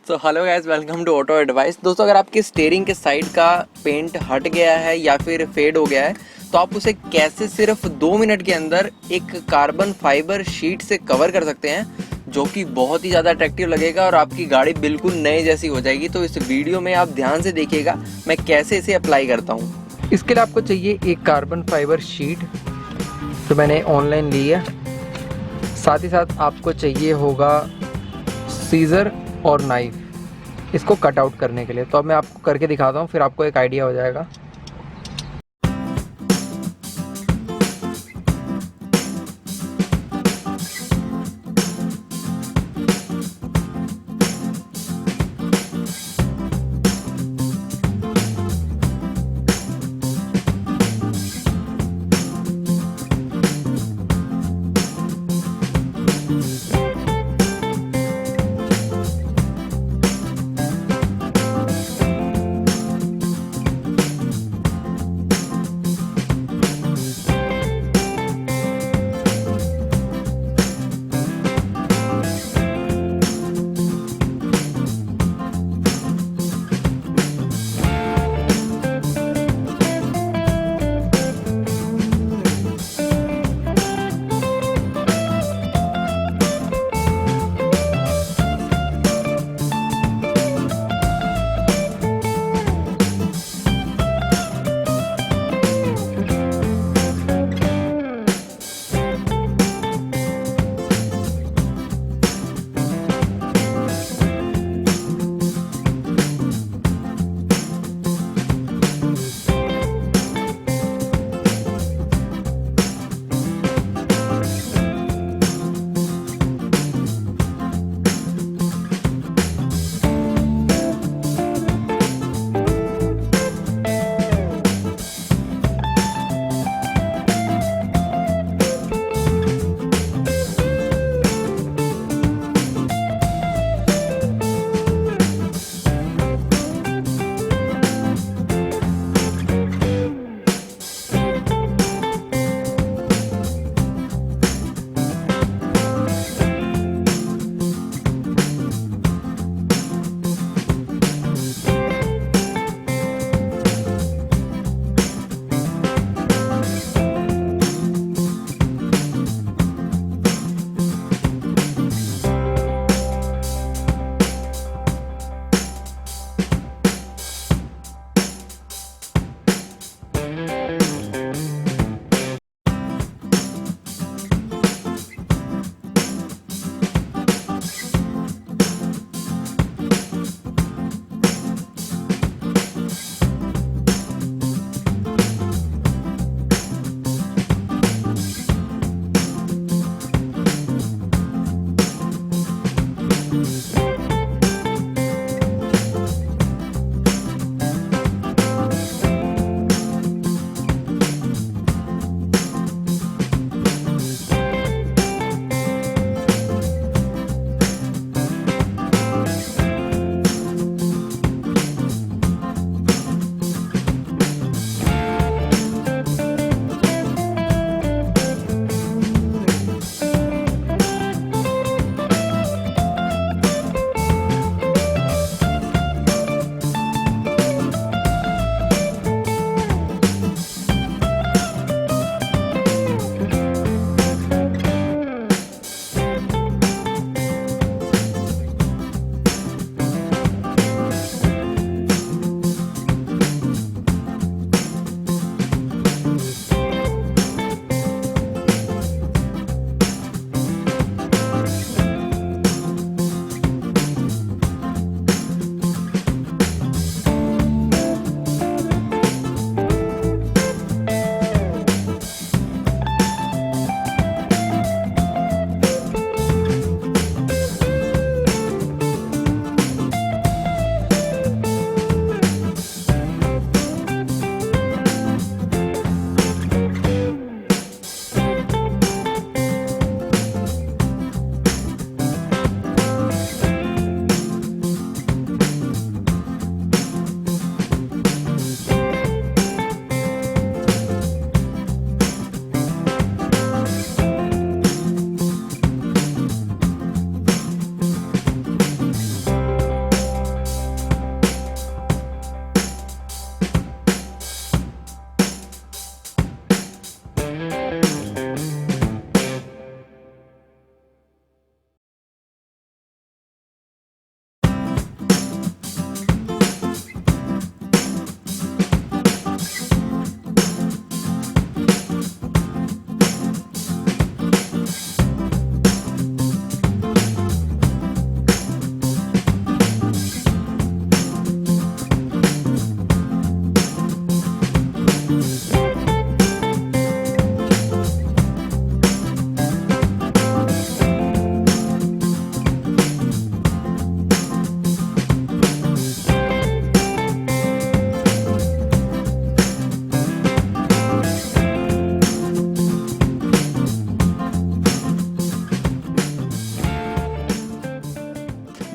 So hello guys, welcome to auto advice. दोस्तों, अगर आपकी स्टीयरिंग के साइड का पेंट हट गया है या फिर फेड हो गया है तो आप उसे कैसे सिर्फ 2 मिनट के अंदर एक कार्बन फाइबर शीट से कवर कर सकते हैं, जो कि बहुत ही ज़्यादा अट्रैक्टिव लगेगा और आपकी गाड़ी बिल्कुल नई जैसी हो जाएगी। तो इस वीडियो में आप ध्यान से देखिएगा मैं कैसे इसे अप्लाई करता हूँ। इसके लिए आपको चाहिए एक कार्बन फाइबर शीट, जो मैंने ऑनलाइन ली है। साथ ही साथ आपको चाहिए होगा सीज़र और नाइफ इसको कट आउट करने के लिए। तो अब मैं आपको करके दिखाता हूँ, फिर आपको एक आइडिया हो जाएगा।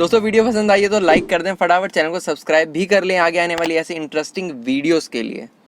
दोस्तों वीडियो पसंद आई है तो लाइक कर दें फटाफट, चैनल को सब्सक्राइब भी कर लें आगे आने वाली ऐसे इंटरेस्टिंग वीडियोस के लिए।